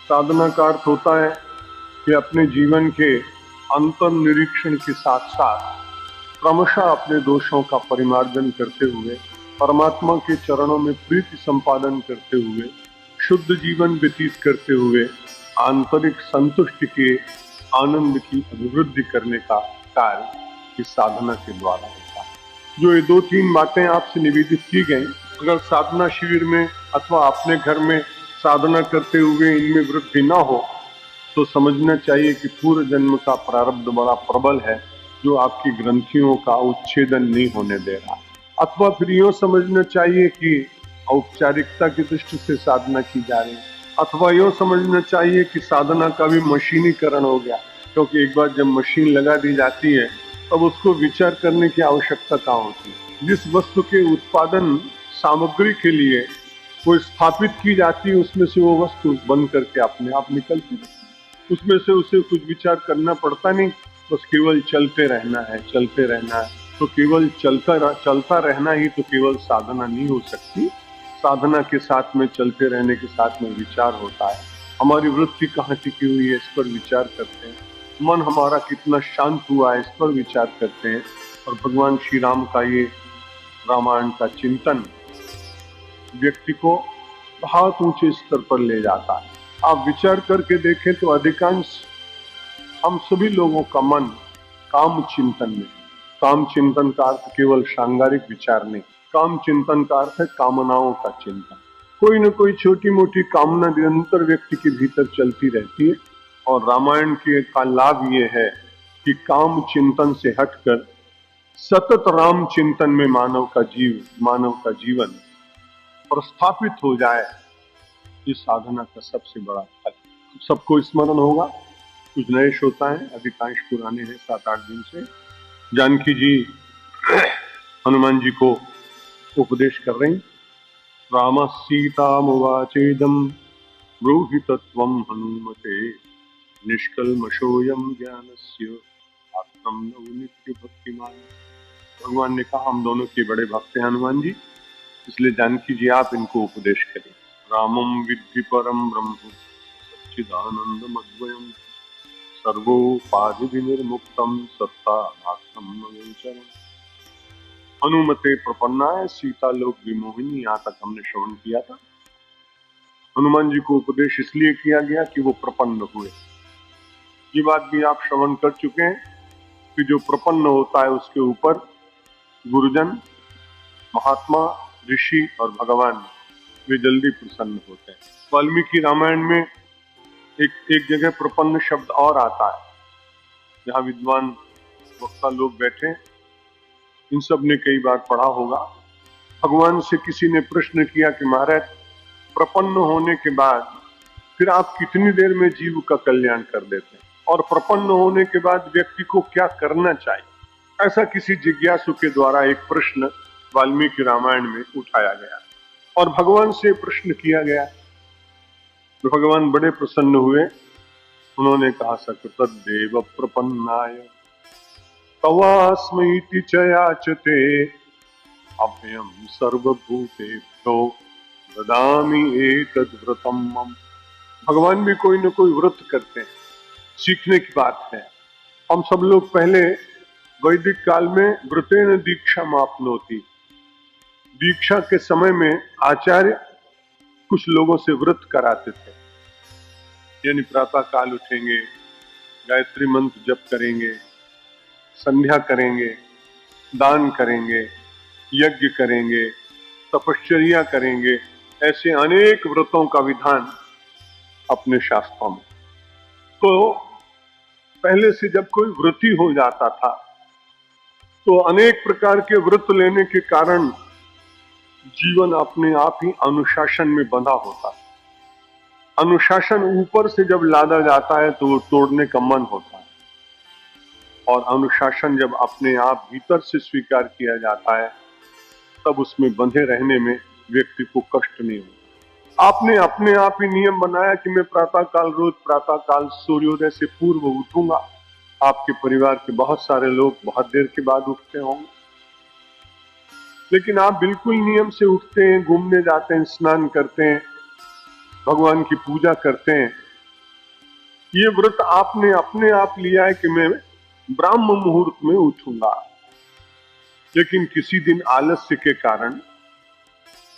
साधना का अर्थ होता है कि अपने जीवन के अंतर निरीक्षण के साथ साथ क्रमशः अपने दोषों का परिमार्जन करते हुए परमात्मा के चरणों में प्रीति संपादन करते हुए शुद्ध जीवन व्यतीत करते हुए आंतरिक संतुष्टि के आनंद की अभिवृद्धि करने का कार्य इस साधना के द्वारा होता है। जो ये 2-3 बातें आपसे निवेदित की गई, अगर साधना शिविर में अथवा अपने घर में साधना करते हुए इनमें वृद्धि न हो तो समझना चाहिए कि पूर्व जन्म का प्रारब्ध बड़ा प्रबल है जो आपकी ग्रंथियों का उच्छेदन नहीं होने दे रहा। अथवा फिर यूं समझना चाहिए कि औपचारिकता की दृष्टि से साधना की जा रही है, अथवा यूं समझना चाहिए कि साधना का भी मशीनीकरण हो गया, क्योंकि एक बार जब मशीन लगा दी जाती है तब उसको विचार करने की आवश्यकता कहाँ होती है। जिस वस्तु के उत्पादन सामग्री के लिए वो स्थापित की जाती है उसमें से वो वस्तु बंद करके अपने आप निकलती है, उसमें से उसे कुछ विचार करना पड़ता नहीं, बस केवल चलते रहना है, चलते रहना है। तो केवल चलता रहना ही तो केवल साधना नहीं हो सकती। साधना के साथ में चलते रहने के साथ में विचार होता है, हमारी वृत्ति कहाँ टिकी हुई है इस पर विचार करते हैं, मन हमारा कितना शांत हुआ है इस पर विचार करते हैं। और भगवान श्री राम का ये रामायण का चिंतन व्यक्ति को बहुत ऊंचे स्तर पर ले जाता है। आप विचार करके देखें तो अधिकांश हम सभी लोगों का मन काम चिंतन में, काम चिंतन का अर्थ केवल सांसारिक विचार नहीं, काम चिंतन का अर्थ है कामनाओं का चिंतन। कोई न कोई छोटी मोटी कामना निरंतर व्यक्ति के भीतर चलती रहती है। और रामायण के का लाभ ये है कि काम चिंतन से हटकर सतत राम चिंतन में मानव का जीवन प्रस्थापित हो जाए, इस साधना का सबसे बड़ा फल। सबको स्मरण होगा, कुछ नए श्रोता हैं, अधिकांश पुराने हैं, 7-8 दिन से। जानकी जी हनुमान जी को उपदेश कर रही, राम सीतामुवाचेदं ब्रूहि तत्त्वं हनुमते निष्कल्मषोऽयं ज्ञानस्य आत्मं नवनीत्य भक्तिमान। भगवान ने कहा हम दोनों के बड़े भक्त हैं हनुमान जी, इसलिए जानकी जी आप इनको उपदेश करें। रामं विद्धि परम ब्रह्म सच्चिदानंदमद्वयम् सर्वोपाधि विनिर्मुक्तम सत्ता भासम नवेचरम्। हनुमते प्रपन्नाय सीता लोक विमोहिनी, यहाँ तक हमने श्रवण किया था। हनुमान जी को उपदेश इसलिए किया गया कि वो प्रपन्न हुए। ये बात भी आप श्रवण कर चुके हैं कि जो प्रपन्न होता है उसके ऊपर गुरुजन, महात्मा, ऋषि और भगवान वे जल्दी प्रसन्न होते हैं। वाल्मीकि रामायण में एक जगह प्रपन्न शब्द और आता है, जहाँ विद्वान वक्ता लोग बैठे, इन सब ने कई बार पढ़ा होगा। भगवान से किसी ने प्रश्न किया कि महाराज प्रपन्न होने के बाद फिर आप कितनी देर में जीव का कल्याण कर देते हैं, और प्रपन्न होने के बाद व्यक्ति को क्या करना चाहिए। ऐसा किसी जिज्ञासु के द्वारा एक प्रश्न वाल्मीकि रामायण में उठाया गया और भगवान से प्रश्न किया गया। तो भगवान बड़े प्रसन्न हुए, उन्होंने कहा सकृतदेव प्रपन्नाय तवास्मैति च याचते अभयं सर्वभूतेभ्यो ददामि एतद्व्रतं मम। भगवान भी कोई न कोई व्रत करते हैं, सीखने की बात है। हम सब लोग पहले वैदिक काल में व्रतेन दीक्षा मापनोति, दीक्षा के समय में आचार्य कुछ लोगों से व्रत कराते थे, यानी प्रातः काल उठेंगे, गायत्री मंत्र जप करेंगे, संध्या करेंगे, दान करेंगे, यज्ञ करेंगे, तपश्चर्या करेंगे, ऐसे अनेक व्रतों का विधान अपने शास्त्रों में। तो पहले से जब कोई व्रती हो जाता था तो अनेक प्रकार के व्रत लेने के कारण जीवन अपने आप ही अनुशासन में बंधा होता है। अनुशासन ऊपर से जब लादा जाता है तो वो तोड़ने का मन होता है, और अनुशासन जब अपने आप भीतर से स्वीकार किया जाता है तब उसमें बंधे रहने में व्यक्ति को कष्ट नहीं होता। आपने अपने आप ही नियम बनाया कि मैं रोज प्रातः काल सूर्योदय से पूर्व उठूंगा। आपके परिवार के बहुत सारे लोग बहुत देर के बाद उठते होंगे, लेकिन आप बिल्कुल नियम से उठते हैं, घूमने जाते हैं, स्नान करते हैं, भगवान की पूजा करते हैं, ये व्रत आपने अपने आप लिया है कि मैं ब्राह्म मुहूर्त में उठूंगा, लेकिन किसी दिन आलस्य के कारण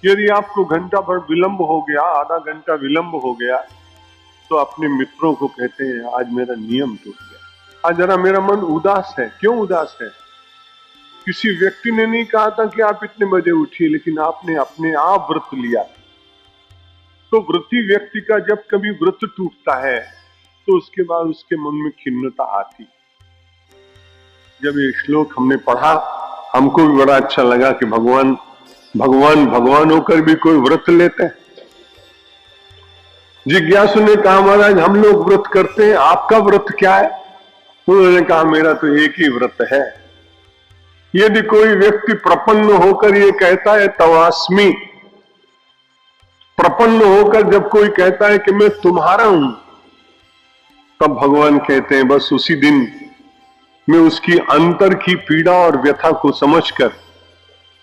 यदि आपको घंटा भर विलंब हो गया, आधा घंटा विलंब हो गया, तो अपने मित्रों को कहते हैं आज मेरा नियम टूट गया, आज जरा मेरा मन उदास है। क्यों उदास है? किसी व्यक्ति ने नहीं कहा था कि आप इतने बजे उठिए, लेकिन आपने अपने आप व्रत लिया। तो व्रती व्यक्ति का जब कभी व्रत टूटता है तो उसके बाद उसके मन में खिन्नता आती। जब ये श्लोक हमने पढ़ा, हमको भी बड़ा अच्छा लगा कि भगवान भगवान भगवान होकर भी कोई व्रत लेते हैं। जिज्ञासु ने कहा महाराज हम लोग व्रत करते हैं, आपका व्रत क्या है? उन्होंने कहा मेरा तो एक ही व्रत है। यदि कोई व्यक्ति प्रपन्न होकर ये कहता है तवास्मि, प्रपन्न होकर जब कोई कहता है कि मैं तुम्हारा हूं, तब भगवान कहते हैं बस उसी दिन मैं उसकी अंतर की पीड़ा और व्यथा को समझकर,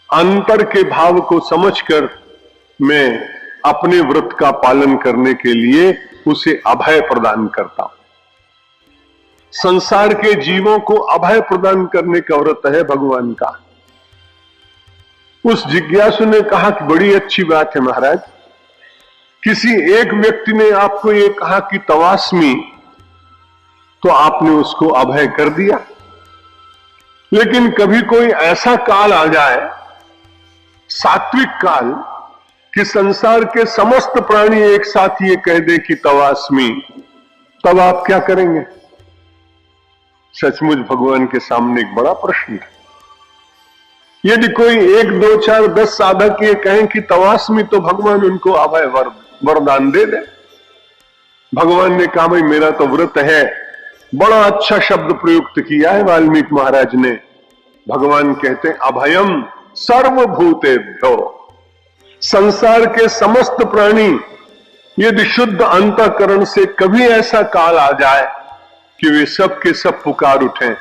अंतर के भाव को समझकर मैं अपने व्रत का पालन करने के लिए उसे अभय प्रदान करता हूं। संसार के जीवों को अभय प्रदान करने का व्रत है भगवान का। उस जिज्ञासु ने कहा कि बड़ी अच्छी बात है महाराज, किसी एक व्यक्ति ने आपको ये कहा कि तवास्मि, तो आपने उसको अभय कर दिया। लेकिन कभी कोई ऐसा काल आ जाए, सात्विक काल, कि संसार के समस्त प्राणी एक साथ ये कह दे कि तवास्मि, तब आप क्या करेंगे? सचमुच भगवान के सामने एक बड़ा प्रश्न है। यदि कोई 1, 2, 4, 10 साधक ये कहें कि तवास्मि, तो भगवान उनको अभय वरदान दे दे। भगवान ने कहा भाई मेरा तो व्रत है। बड़ा अच्छा शब्द प्रयुक्त किया है वाल्मीकि महाराज ने। भगवान कहते हैं अभयम सर्वभूतेभ्यो, संसार के समस्त प्राणी यदि शुद्ध अंतःकरण से कभी ऐसा काल आ जाए कि वे सब के सब पुकार उठें,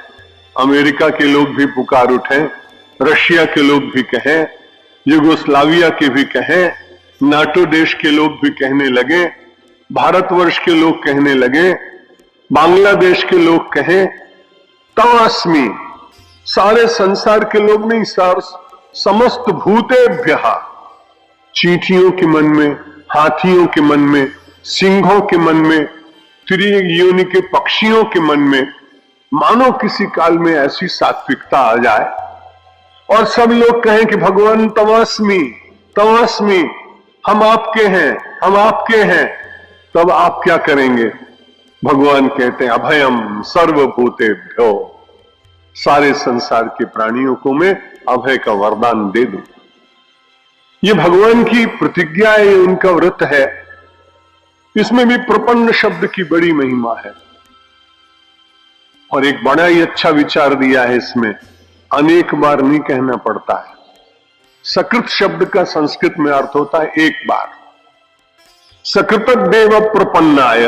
अमेरिका के लोग भी पुकार उठें, रशिया के लोग भी कहें, युगोस्लाविया के भी कहें, नाटो देश के लोग भी कहने लगे, भारतवर्ष के लोग कहने लगे, बांग्लादेश के लोग कहें तवास्मि, सारे संसार के लोग नहीं, समस्त भूतेभ्यः, चींटियों के मन में, हाथियों के मन में, सिंहों के मन में, त्रियोनि के पक्षियों के मन में, मानो किसी काल में ऐसी सात्विकता आ जाए और सब लोग कहें कि भगवान तवास्मि तवास्मि, हम आपके हैं, हम आपके हैं, तब आप क्या करेंगे? भगवान कहते हैं अभयम सर्वभूतेभ्यो, सारे संसार के प्राणियों को मैं अभय का वरदान दे दूं। ये भगवान की प्रतिज्ञा है, ये उनका व्रत है। इसमें भी प्रपन्न शब्द की बड़ी महिमा है और एक बड़ा ही अच्छा विचार दिया है इसमें, अनेक बार नहीं कहना पड़ता है। सकृत शब्द का संस्कृत में अर्थ होता है एक बार। सकृतदेव प्रपन्नाय,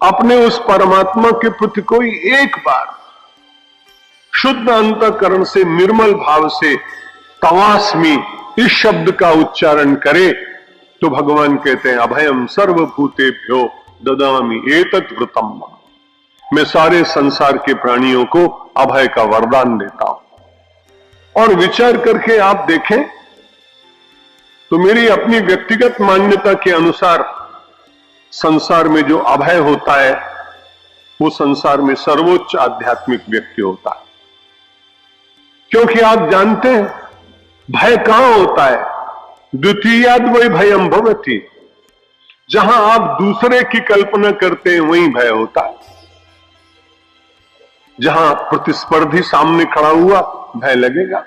अपने उस परमात्मा के प्रति कोई एक बार शुद्ध अंतःकरण से, निर्मल भाव से तवास्मि इस शब्द का उच्चारण करे तो भगवान कहते हैं अभयम सर्वभूतेभ्यो ददामि एतत् व्रतम, मैं सारे संसार के प्राणियों को अभय का वरदान देता हूं। और विचार करके आप देखें तो मेरी अपनी व्यक्तिगत मान्यता के अनुसार संसार में जो अभय होता है वो संसार में सर्वोच्च आध्यात्मिक व्यक्ति होता है। क्योंकि आप जानते हैं भय कहां होता है? द्वितीयाद वही भयम भवति, जहां आप दूसरे की कल्पना करते हैं वहीं भय होता है। जहां प्रतिस्पर्धी सामने खड़ा हुआ भय लगेगा,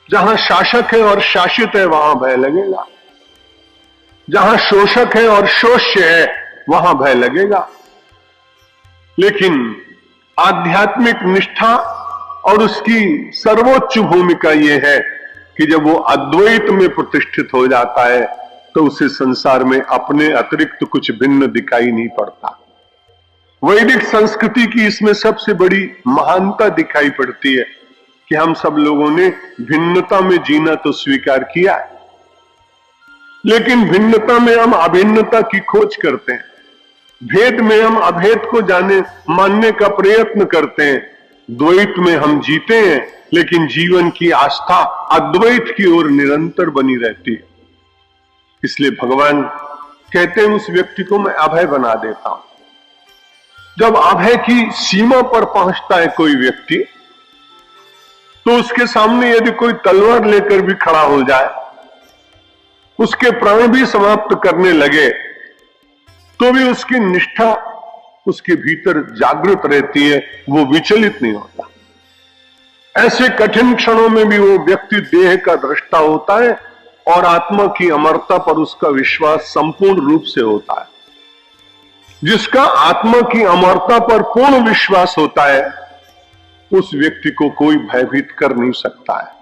जहां शासक है और शासित है वहां भय लगेगा, जहां शोषक है और शोष्य है वहां भय लगेगा। लेकिन आध्यात्मिक निष्ठा और उसकी सर्वोच्च भूमिका यह है कि जब वो अद्वैत में प्रतिष्ठित हो जाता है तो उसे संसार में अपने अतिरिक्त कुछ भिन्न दिखाई नहीं पड़ता। वैदिक संस्कृति की इसमें सबसे बड़ी महानता दिखाई पड़ती है कि हम सब लोगों ने भिन्नता में जीना तो स्वीकार किया है, लेकिन भिन्नता में हम अभिन्नता की खोज करते हैं। भेद में हम अभेद को मानने का प्रयत्न करते हैं, द्वैत में हम जीते हैं, लेकिन जीवन की आस्था अद्वैत की ओर निरंतर बनी रहती है। इसलिए भगवान कहते हैं उस व्यक्ति को मैं अभय बना देता हूं। जब अभय की सीमा पर पहुंचता है कोई व्यक्ति, तो उसके सामने यदि कोई तलवार लेकर भी खड़ा हो जाए, उसके प्राण भी समाप्त करने लगे, तो भी उसकी निष्ठा उसके भीतर जागृत रहती है, वो विचलित नहीं होता। ऐसे कठिन क्षणों में भी वो व्यक्ति देह का दृष्टा होता है और आत्मा की अमरता पर उसका विश्वास संपूर्ण रूप से होता है। जिसका आत्मा की अमरता पर पूर्ण विश्वास होता है, उस व्यक्ति को कोई भयभीत कर नहीं सकता है।